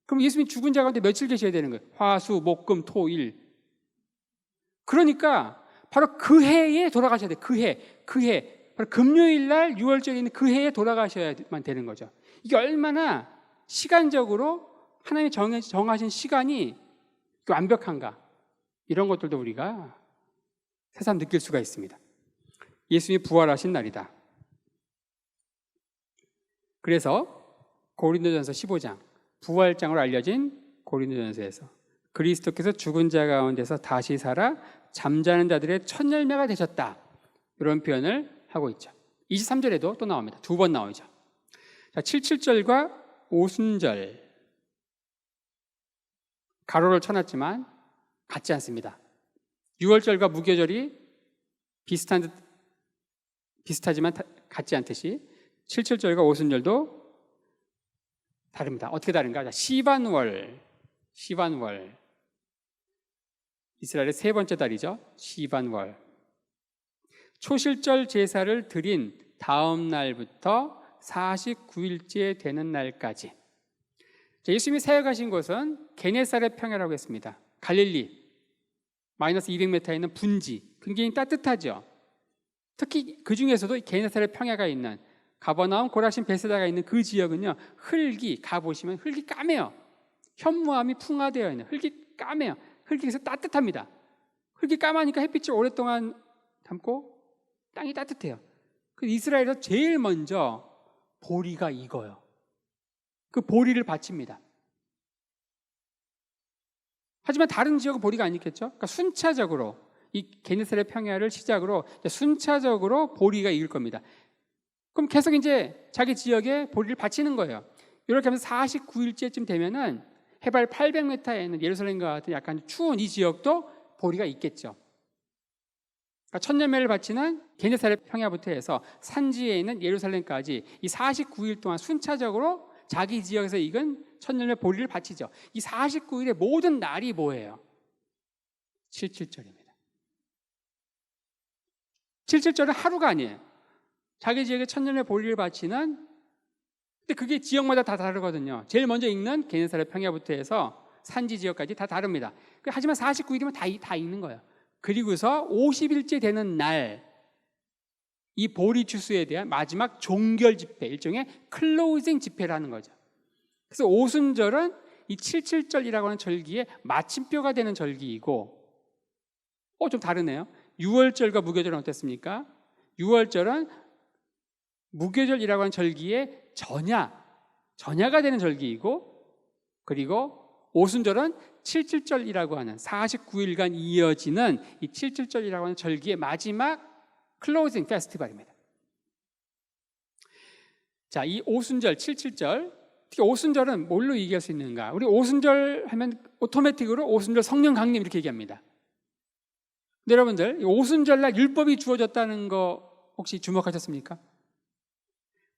그럼 예수님 죽은 자 가운데 며칠 계셔야 되는 거예요? 화, 수, 목, 금, 토, 일. 그러니까 바로 그 해에 돌아가셔야 돼요. 그 해. 바로 금요일 날 6월절에 있는 그 해에 돌아가셔야만 되는 거죠. 이게 얼마나 시간적으로 하나님이 정하신 시간이 완벽한가, 이런 것들도 우리가 새삼 느낄 수가 있습니다. 예수님이 부활하신 날이다. 그래서 고린도전서 15장, 부활장으로 알려진 고린도전서에서 그리스도께서 죽은 자 가운데서 다시 살아 잠자는 자들의 첫 열매가 되셨다, 이런 표현을 하고 있죠. 23절에도 또 나옵니다. 두 번 나오죠. 자, 77절과 오순절, 가로를 쳐놨지만 같지 않습니다. 6월절과 무교절이 비슷하지만 같지 않듯이 77절과 오순절도 다릅니다. 어떻게 다른가? 시반월, 이스라엘의 세 번째 달이죠. 시반월. 초실절 제사를 드린 다음 날부터 49일째 되는 날까지. 예수님이 사역하신 곳은 게네사렛 평야라고 했습니다. 갈릴리 마이너스 200m에 있는 분지, 굉장히 따뜻하죠. 특히 그 중에서도 게네사렛 평야가 있는 가버나움, 고라신, 벳세다가 있는 그 지역은요, 흙이 가보시면 흙이 까매요. 현무암이 풍화되어 있는 흙이 까매요. 흙에서 따뜻합니다. 흙이 까마니까 햇빛을 오랫동안 담고 땅이 따뜻해요. 이스라엘에서 제일 먼저 보리가 익어요. 그 보리를 바칩니다. 하지만 다른 지역은 보리가 안 익겠죠? 그러니까 순차적으로 이 게네사렛 평야를 시작으로 순차적으로 보리가 익을 겁니다. 그럼 계속 이제 자기 지역에 보리를 바치는 거예요. 이렇게 하면서 49일째쯤 되면은 해발 800m에 있는 예루살렘과 같은 약간 추운 이 지역도 보리가 있겠죠. 그러니까 천년매를 바치는 게네사렛 평야부터 해서 산지에 있는 예루살렘까지 이 49일 동안 순차적으로 자기 지역에서 익은 천년매 보리를 바치죠. 이 49일의 모든 날이 뭐예요? 77절입니다. 77절은 하루가 아니에요. 자기 지역에 천년매 보리를 바치는, 근데 그게 지역마다 다 다르거든요. 제일 먼저 읽는 게네사렛 평야부터 해서 산지 지역까지 다 다릅니다. 하지만 49일이면 다 읽는 거예요. 그리고서 50일째 되는 날, 이 보리 추수에 대한 마지막 종결 집회, 일종의 클로징 집회라는 거죠. 그래서 오순절은 이 77절이라고 하는 절기의 마침표가 되는 절기이고, 좀 다르네요. 6월절과 무교절은 어땠습니까? 6월절은 무교절이라고 하는 절기의 전야가 되는 절기이고, 그리고 오순절은 77절이라고 하는 49일간 이어지는 이 77절이라고 하는 절기의 마지막 클로징 페스티벌입니다. 자, 이 오순절, 77절, 특히 오순절은 뭘로 얘기할 수 있는가? 우리 오순절 하면 오토매틱으로 오순절 성령 강림 이렇게 얘기합니다. 근데 여러분들, 오순절날 율법이 주어졌다는 거 혹시 주목하셨습니까?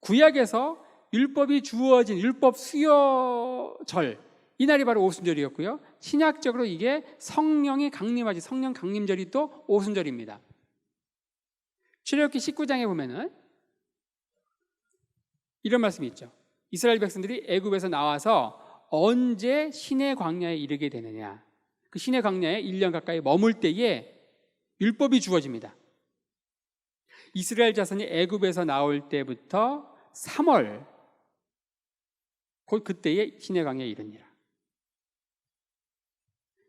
구약에서 율법이 주어진 율법 수여절, 이 날이 바로 오순절이었고요. 신약적으로 이게 성령이 강림하지, 성령 강림절이 또 오순절입니다. 출애굽기 19장에 보면은 이런 말씀이 있죠. 이스라엘 백성들이 애굽에서 나와서 언제 시내 광야에 이르게 되느냐. 그 시내 광야에 1년 가까이 머물 때에 율법이 주어집니다. 이스라엘 자손이 애굽에서 나올 때부터 3월, 곧 그때에 시내 광야에 이르니라.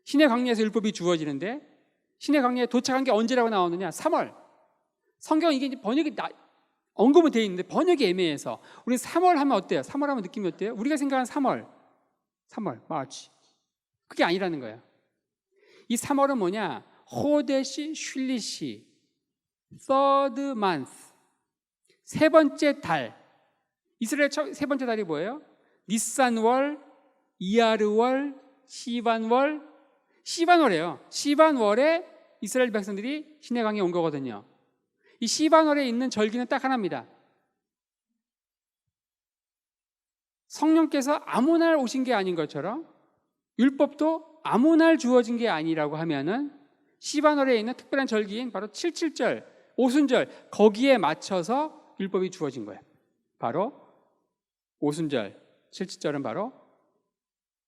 시내 광야에서 율법이 주어지는데 시내 광야에 도착한 게 언제라고 나오느냐? 3월. 성경은 이게 이제 번역이 언급은 되어 있는데 번역이 애매해서 우리 3월 하면 어때요? 3월 하면 느낌이 어때요? 우리가 생각하는 3월, 마치 그게 아니라는 거예요. 이 3월은 뭐냐? 호데시 슐리시, third month, 세 번째 달. 이스라엘 세 번째 달이 뭐예요? 니산월, 이아르월, 시반월. 시반월이에요. 시반월에 이스라엘 백성들이 시내 광야에 온 거거든요. 이 시반월에 있는 절기는 딱 하나입니다. 성령께서 아무 날 오신 게 아닌 것처럼 율법도 아무 날 주어진 게 아니라고 하면은 시반월에 있는 특별한 절기인 바로 77절, 오순절, 거기에 맞춰서 율법이 주어진 거예요. 바로 오순절, 77절은 바로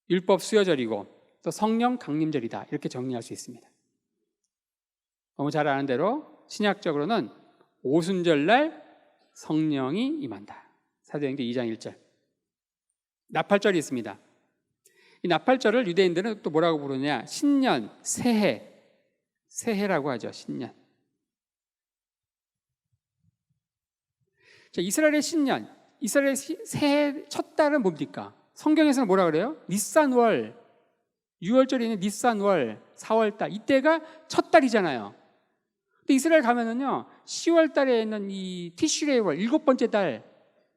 율법 수여절이고 또 성령 강림절이다. 이렇게 정리할 수 있습니다. 너무 잘 아는 대로 신약적으로는 오순절날 성령이 임한다. 사도행전 2장 1절. 나팔절이 있습니다. 이 나팔절을 유대인들은 또 뭐라고 부르냐? 신년, 새해라고 하죠. 신년. 자, 이스라엘의 신년, 이스라엘의 새해 첫 달은 뭡니까? 성경에서는 뭐라 그래요? 니산월, 6월절에 있는 니산월, 4월달, 이때가 첫 달이잖아요. 근데 이스라엘 가면은요, 10월 달에 있는 이 티슈레이월, 7번째 달,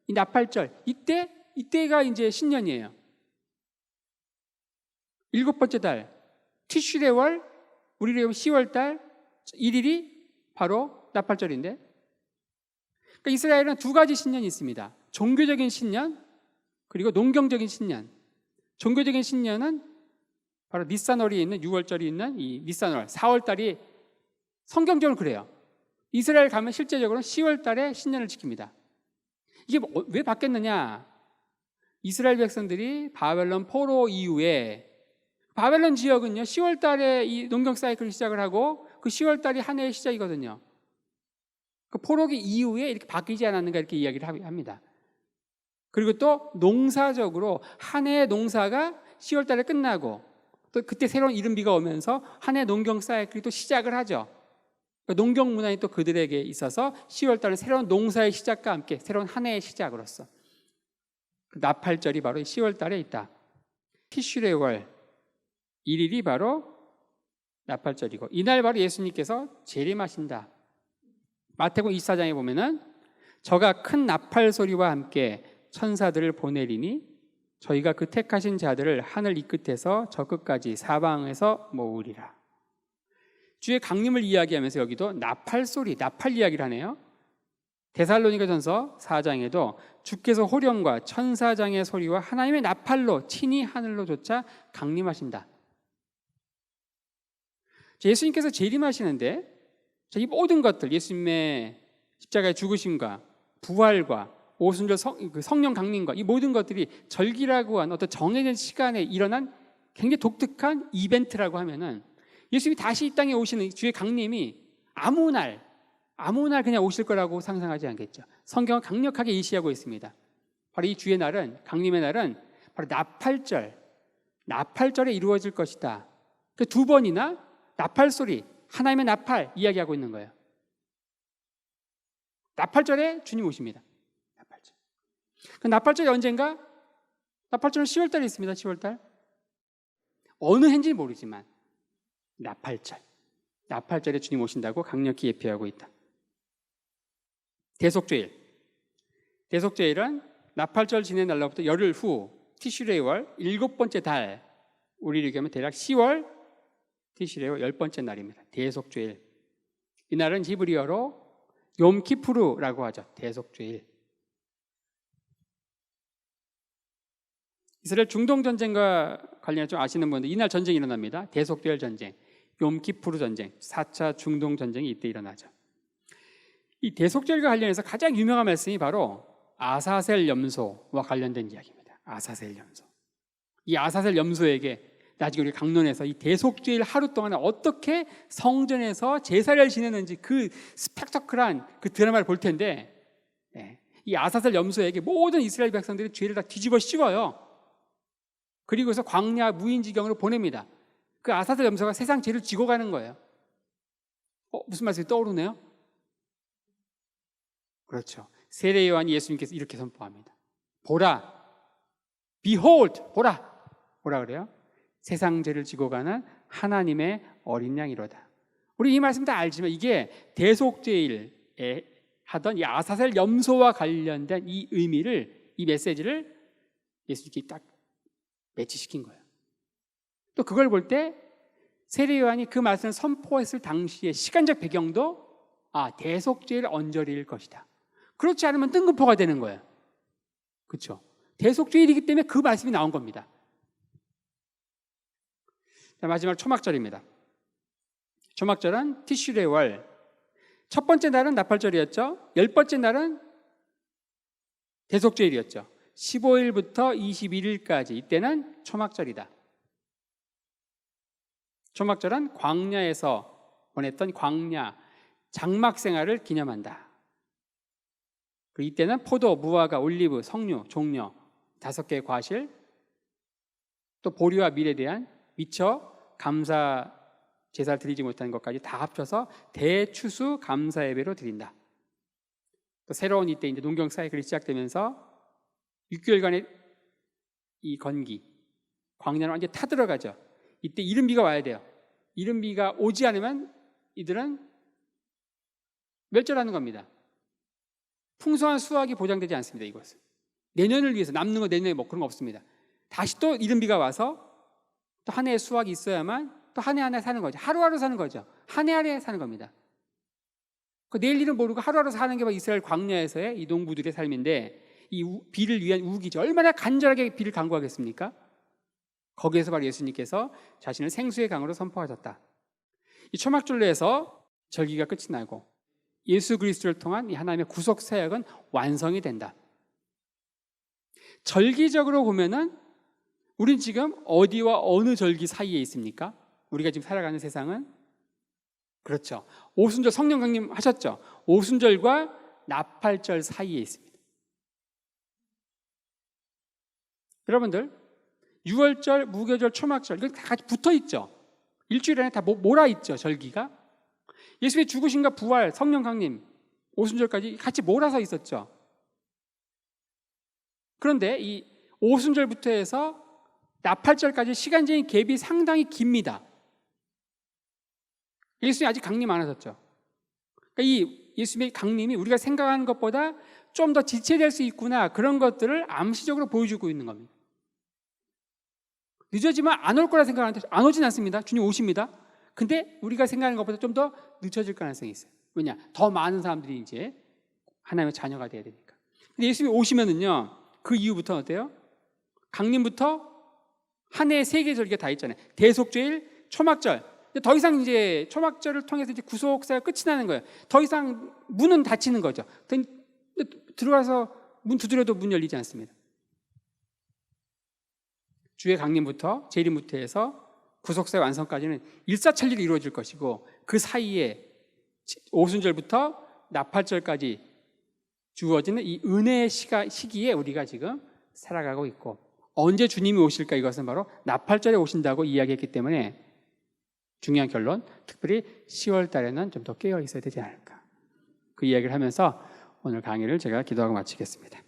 이 나팔절, 이때가 이제 신년이에요. 7번째 달, 티슈레이월, 우리로 10월 달, 1일이 바로 나팔절인데, 그러니까 이스라엘은 두 가지 신년이 있습니다. 종교적인 신년, 그리고 농경적인 신년. 종교적인 신년은 바로 니산월이 있는 6월절이 있는 이 니산월, 4월 달이 성경적으로 그래요. 이스라엘 가면 실제적으로는 10월 달에 신년을 지킵니다. 이게 왜 바뀌었느냐? 이스라엘 백성들이 바벨론 포로 이후에 바벨론 지역은요 10월 달에 이 농경 사이클을 시작을 하고 그 10월 달이 한 해의 시작이거든요. 그 포로기 이후에 이렇게 바뀌지 않았는가 이렇게 이야기를 합니다. 그리고 또 농사적으로 한 해의 농사가 10월 달에 끝나고 또 그때 새로운 이른비가 오면서 한 해 농경 사이클이 또 시작을 하죠. 농경 문화에 또 그들에게 있어서 10월달은 새로운 농사의 시작과 함께 새로운 한 해의 시작으로서 그 나팔절이 바로 10월달에 있다. 티슈레의 월 1일이 바로 나팔절이고 이날 바로 예수님께서 재림하신다. 마태복음 24장에 보면은 저가 큰 나팔 소리와 함께 천사들을 보내리니 저희가 그 택하신 자들을 하늘 이 끝에서 저 끝까지 사방에서 모으리라. 주의 강림을 이야기하면서 여기도 나팔 소리, 나팔 이야기를 하네요. 데살로니가전서 4장에도 주께서 호령과 천사장의 소리와 하나님의 나팔로 친히 하늘로 쫓아 강림하신다. 예수님께서 재림하시는데 이 모든 것들, 예수님의 십자가의 죽으심과 부활과 오순절 성령 강림과 이 모든 것들이 절기라고 한 어떤 정해진 시간에 일어난 굉장히 독특한 이벤트라고 하면은 예수님이 다시 이 땅에 오시는 주의 강림이 아무 날 그냥 오실 거라고 상상하지 않겠죠. 성경은 강력하게 예시하고 있습니다. 바로 이 주의 날은, 강림의 날은 바로 나팔절에 이루어질 것이다. 그 두 번이나 나팔 소리, 하나님의 나팔 이야기하고 있는 거예요. 나팔절에 주님 오십니다. 나팔절. 그 나팔절이 언젠가? 나팔절은 10월달에 있습니다. 10월달. 어느 해인지 모르지만 나팔절에 주님 오신다고 강력히 예표하고 있다. 대속죄일은 나팔절 지낸 날로부터 열흘 후 티슈레의 월 7번째 달, 우리를 얘기하면 대략 10월 티슈레의 월 10번째 날입니다. 대속죄일. 이날은 히브리어로 욤키푸르라고 하죠. 대속죄일. 이스라엘 중동전쟁과 관련해 좀 아시는 분들 이날 전쟁이 일어납니다. 대속죄일 전쟁, 욤키푸르 전쟁, 4차 중동전쟁이 이때 일어나죠. 이 대속죄일과 관련해서 가장 유명한 말씀이 바로 아사셀 염소와 관련된 이야기입니다. 아사셀 염소. 이 아사셀 염소에게 나중에 우리 강론에서 이 대속죄일 하루 동안 어떻게 성전에서 제사를 지내는지 그 스펙터클한 그 드라마를 볼 텐데 이 아사셀 염소에게 모든 이스라엘 백성들이 죄를 다 뒤집어 씌워요. 그리고서 광야 무인지경으로 보냅니다. 그 아사셀 염소가 세상 죄를 지고 가는 거예요. 무슨 말씀이 떠오르네요? 그렇죠. 세례 요한이 예수님께서 이렇게 선포합니다. 보라, behold, 보라. 뭐라 그래요? 세상 죄를 지고 가는 하나님의 어린 양이로다. 우리 이 말씀 다 알지만 이게 대속죄일에 하던 이 아사셀 염소와 관련된 이 의미를, 이 메시지를 예수님께 딱 매치시킨 거예요. 또 그걸 볼 때 세례 요한이 그 말씀을 선포했을 당시의 시간적 배경도 대속죄일 언저리일 것이다. 그렇지 않으면 뜬금포가 되는 거예요. 그렇죠? 대속죄일이기 때문에 그 말씀이 나온 겁니다. 자, 마지막 초막절입니다. 초막절은 티슈레의 월. 첫 번째 날은 나팔절이었죠. 10번째 날은 대속죄일이었죠. 15일부터 21일까지 이때는 초막절이다. 초막절은 광야에서 보냈던 광야 장막 생활을 기념한다. 이때는 포도, 무화과, 올리브, 석류, 종려 5개의 과실, 또 보리와 밀에 대한 미처 감사 제사를 드리지 못하는 것까지 다 합쳐서 대추수 감사 예배로 드린다. 또 새로운 이때 이제 농경 사이클이 시작되면서 6개월간의 이 건기, 광야는 완전히 타들어가죠. 이때 이른비가 와야 돼요. 이른비가 오지 않으면 이들은 멸절하는 겁니다. 풍성한 수확이 보장되지 않습니다. 이것은 내년을 위해서 남는 거 내년에 그런 거 없습니다. 다시 또 이른비가 와서 또 한 해의 수확이 있어야만 또 한 해 한 해 사는 거죠. 하루하루 사는 거죠. 한 해 한 해 사는 겁니다. 내일 일은 모르고 하루하루 사는 게 이스라엘 광야에서의 이 농부들의 삶인데 이 비를 위한 우기죠. 얼마나 간절하게 비를 간구하겠습니까? 거기에서 바로 예수님께서 자신을 생수의 강으로 선포하셨다. 이 초막절로 해서 절기가 끝이 나고 예수 그리스도를 통한 이 하나님의 구속 사역은 완성이 된다. 절기적으로 보면은 우린 지금 어디와 어느 절기 사이에 있습니까? 우리가 지금 살아가는 세상은 그렇죠. 오순절 성령 강림 하셨죠. 오순절과 나팔절 사이에 있습니다. 여러분들 6월절, 무교절, 초막절 이거 다 같이 붙어 있죠. 일주일 안에 다 몰아 있죠. 절기가. 예수의 죽으심과 부활, 성령 강림, 오순절까지 같이 몰아서 있었죠. 그런데 이 오순절부터 해서 나팔절까지 시간적인 갭이 상당히 깁니다. 예수님이 아직 강림 안 하셨죠. 그러니까 이 예수님의 강림이 우리가 생각하는 것보다 좀 더 지체될 수 있구나, 그런 것들을 암시적으로 보여주고 있는 겁니다. 늦어지면 안 올 거라 생각하는데 안 오진 않습니다. 주님 오십니다. 근데 우리가 생각하는 것보다 좀 더 늦어질 가능성이 있어요. 왜냐? 더 많은 사람들이 이제 하나님의 자녀가 돼야 되니까. 근데 예수님이 오시면은요, 그 이후부터 어때요? 강림부터 한 해에 3개 절기가 다 있잖아요. 대속죄일, 초막절. 더 이상 이제 초막절을 통해서 이제 구속사가 끝이 나는 거예요. 더 이상 문은 닫히는 거죠. 들어와서 문 두드려도 문 열리지 않습니다. 주의 강림부터 재림부터 해서 구속사의 완성까지는 일사천리로 이루어질 것이고, 그 사이에 오순절부터 나팔절까지 주어지는 이 은혜의 시기에 우리가 지금 살아가고 있고, 언제 주님이 오실까, 이것은 바로 나팔절에 오신다고 이야기했기 때문에 중요한 결론, 특별히 10월 달에는 좀 더 깨어 있어야 되지 않을까, 그 이야기를 하면서 오늘 강의를 제가 기도하고 마치겠습니다.